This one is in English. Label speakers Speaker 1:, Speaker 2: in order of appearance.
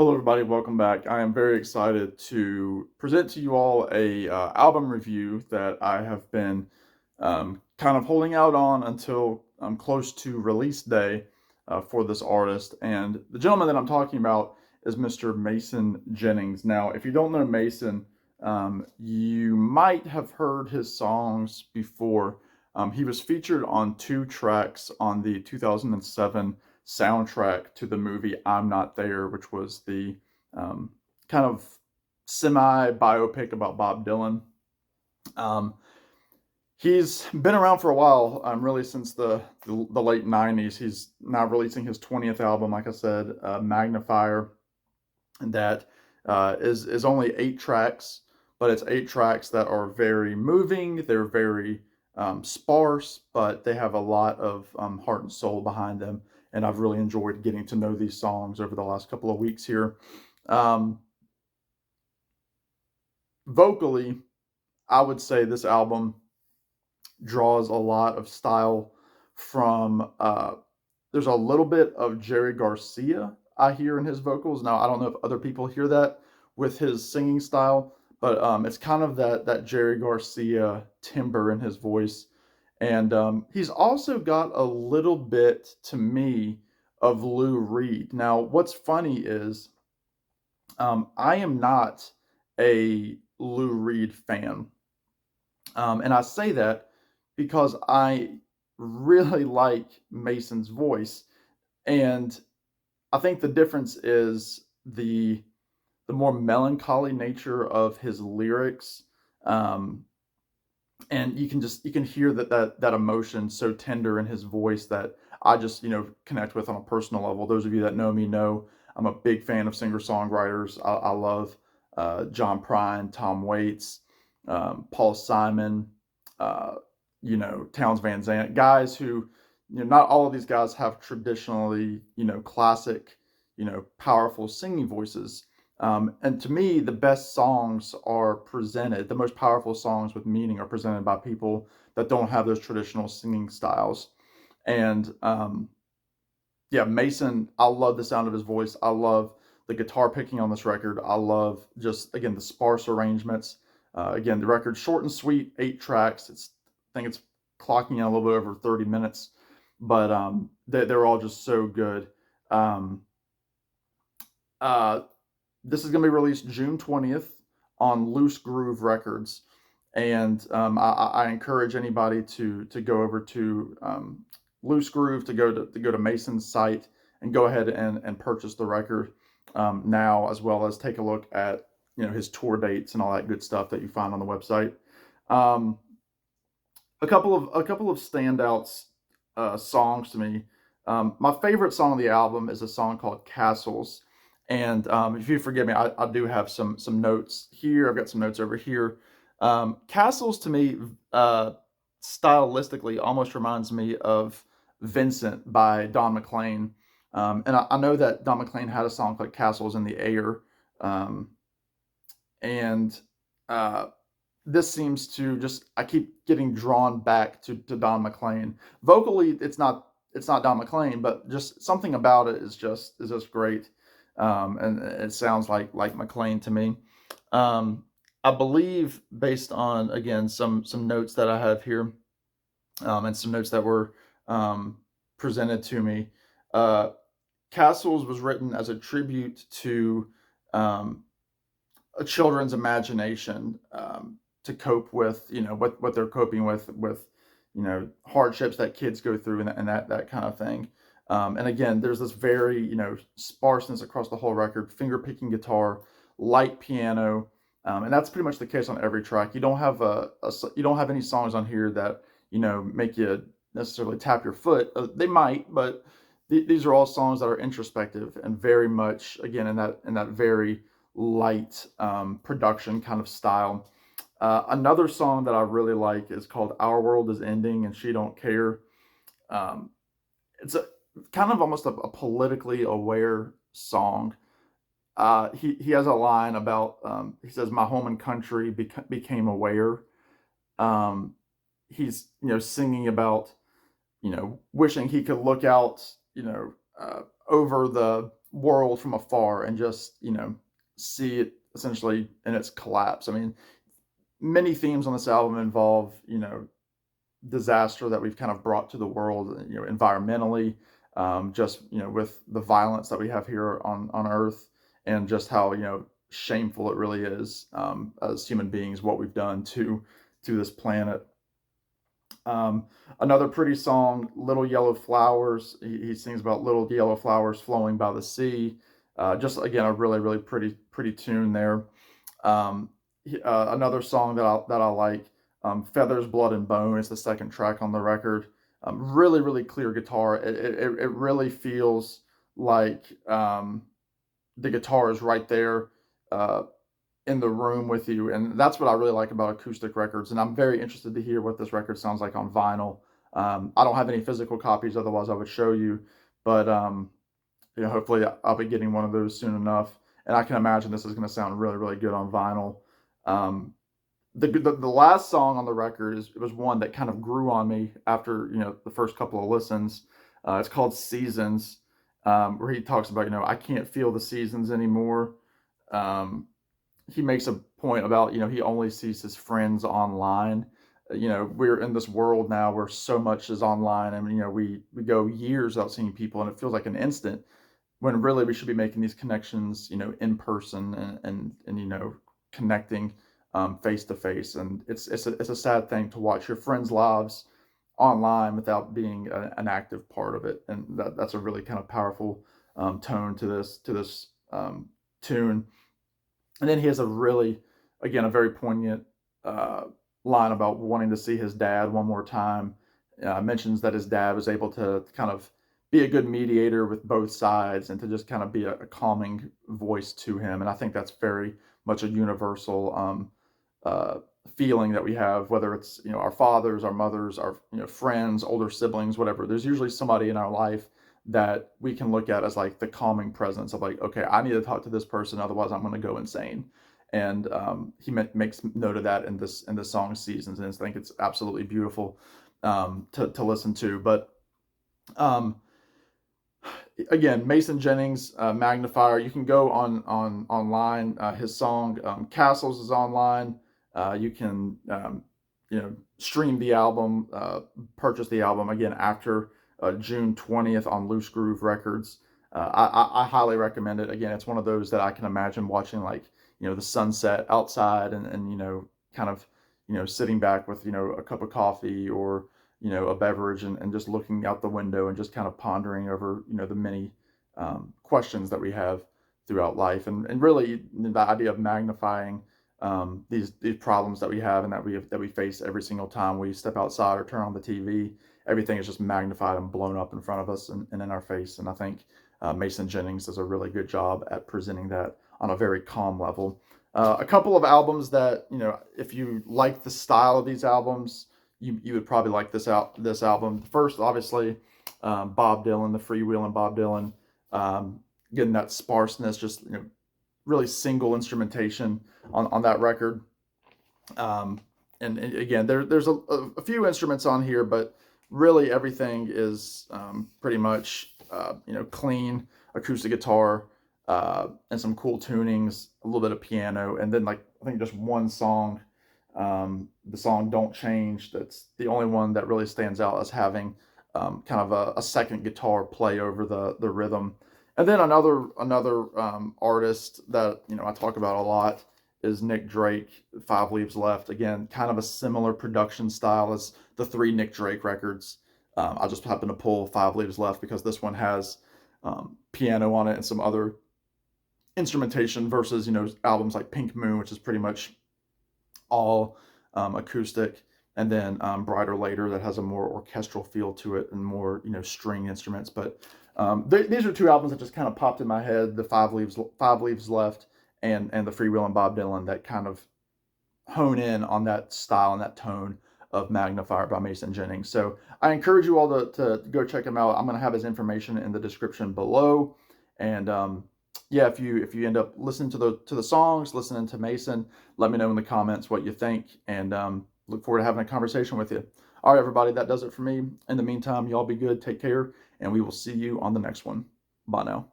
Speaker 1: Hello, everybody. Welcome back. I am very excited to present to you all a album review that I have been kind of holding out on until close to release day for this artist. And the gentleman that I'm talking about is Mr. Mason Jennings. Now, if you don't know Mason, you might have heard his songs before. He was featured on two tracks on the 2007 soundtrack to the movie I'm Not There, which was the um, kind of semi biopic about Bob Dylan. Um, he's been around for a while, really since the late 90s. He's now releasing his 20th album, like I said, Magnifier, and that is only 8 tracks, but it's 8 tracks that are very moving. They're very sparse, but they have a lot of heart and soul behind them. And I've really enjoyed getting to know these songs over the last couple of weeks here. Um, Vocally, I would say this album draws a lot of style from. There's a little bit of Jerry Garcia I hear in his vocals. Now I don't know if other people hear that with his singing style, but it's kind of that Jerry Garcia timbre in his voice, and he's also got a little bit to me of Lou Reed. Now, what's funny is I am not a Lou Reed fan. And I say that because I really like Mason's voice. And I think the difference is the more melancholy nature of his lyrics. Um, and you can hear that emotion so tender in his voice that I just connect with on a personal level. Those of you that know me know I'm a big fan of singer songwriters. I love John Prine, Tom Waits, Paul Simon, uh, Towns Van Zandt, guys who not all of these guys have traditionally classic powerful singing voices. And to me, the best songs are presented, the most powerful songs with meaning are presented by people that don't have those traditional singing styles. And yeah, Mason, I love the sound of his voice. I love the guitar picking on this record. I love just, again, the sparse arrangements. Again, the record's short and sweet, 8 tracks. I think it's clocking in a little bit over 30 minutes, but they're all just so good. Um, uh, this is going to be released June 20th on Loose Groove Records. And I encourage anybody to go over to Loose Groove, to go to Mason's site and go ahead and purchase the record now, as well as take a look at his tour dates and all that good stuff that you find on the website. Um, a couple of standouts songs to me. My favorite song on the album is a song called Castles. And if you forgive me, I do have some notes here. I've got some notes over here. Castles to me, stylistically, almost reminds me of Vincent by Don McLean. And I know that Don McLean had a song called Castles in the Air. Um, and uh, this seems to just, I keep getting drawn back to Don McLean. Vocally, it's not Don McLean, but just something about it is just great. And it sounds like McLean to me. Um, I believe, based on, again, some notes that I have here, and some notes that were presented to me, uh, Castles was written as a tribute to um, a children's imagination, to cope with what they're coping with hardships that kids go through, and that kind of thing. And again, there's this very sparseness across the whole record: finger picking guitar, light piano, and that's pretty much the case on every track. You don't have you don't have any songs on here that make you necessarily tap your foot. They might, but these are all songs that are introspective and very much, again, in that very light production kind of style. Another song that I really like is called "Our World Is Ending and She Don't Care." Um, it's a kind of almost a politically aware song. He has a line about, he says, "My home and country became aware." Um, he's singing about wishing he could look out over world from afar and just, see it essentially in its collapse. I mean, many themes on this album involve, disaster that we've kind of brought to the world, environmentally, just, with the violence that we have here on Earth, and just how, shameful it really is, as human beings, what we've done to this planet. Um, Another pretty song, Little Yellow Flowers. He sings about little yellow flowers flowing by the sea. Just again, a really, really pretty tune there. Um, Another song that I like, Feathers, Blood, and Bone is the second track on the record. Really, really clear guitar. It really feels like, the guitar is right there, uh, in the room with you, and that's what I really like about acoustic records. And I'm very interested to hear what this record sounds like on vinyl. I don't have any physical copies, otherwise I would show you. But hopefully I'll be getting one of those soon enough. And I can imagine this is going to sound really, really good on vinyl. Um, the last song on the record was one that kind of grew on me after the first couple of listens. It's called Seasons, where he talks about, I can't feel the seasons anymore. Um, he makes a point about, he only sees his friends online. We're in this world now where so much is online, and we go years without seeing people, and it feels like an instant, when really we should be making these connections, in person, and connecting, face to face. And it's a sad thing to watch your friends' lives online without being an active part of it. And that's a really kind of powerful, tone to this tune. And then he has a really, again, a very poignant, uh, line about wanting to see his dad one more time. Mentions that his dad was able to kind of be a good mediator with both sides, and to just kind of be a calming voice to him. And I think that's very much a universal, uh, feeling that we have, whether it's our fathers, our mothers, our friends, older siblings, whatever. There's usually somebody in our life that we can look at as like the calming presence of, like, okay, I need to talk to this person, otherwise I'm going to go insane. And he makes note of that in this song Seasons, and I think it's absolutely beautiful, to listen to. But um, again, Mason Jennings, Magnifier. You can go on online. His song, Castles, is online. You can, stream the album, purchase the album again after, June 20th on Loose Groove Records. I highly recommend it. Again, it's one of those that I can imagine watching, like, the sunset outside, and kind of, sitting back with, a cup of coffee, or a beverage, and just looking out the window and just kind of pondering over, the many, questions that we have throughout life. And really the idea of magnifying, these problems that we have, and that we face every single time we step outside or turn on the TV. Everything is just magnified and blown up in front of us, and in our face. And I think, Mason Jennings does a really good job at presenting that on a very calm level. A couple of albums that, if you like the style of these albums, you would probably like this album. First, obviously, Bob Dylan, the freewheeling Bob Dylan, getting that sparseness, just really single instrumentation on that record. And again, there's a few instruments on here, but really everything is, pretty much, clean acoustic guitar, and some cool tunings, a little bit of piano, and then, like, I think just one song, the song "Don't Change." That's the only one that really stands out as having, kind of a second guitar play over the rhythm. And then another, artist that I talk about a lot is Nick Drake. Five Leaves Left. Again, kind of a similar production style as the three Nick Drake records. I just happened to pull Five Leaves Left because this one has, piano on it and some other instrumentation, versus albums like Pink Moon, which is pretty much all, acoustic, and then, Brighter Later, that has a more orchestral feel to it and more string instruments. But these are two albums that just kind of popped in my head: the Five Leaves Left, and the Freewheelin' Bob Dylan, that kind of hone in on that style and that tone of Magnifier by Mason Jennings. So I encourage you all to go check him out. I'm going to have his information in the description below. And yeah, if you end up listening to the songs, listening to Mason, let me know in the comments what you think, and look forward to having a conversation with you. All right, everybody, that does it for me. In the meantime, y'all be good, take care, and we will see you on the next one. Bye now.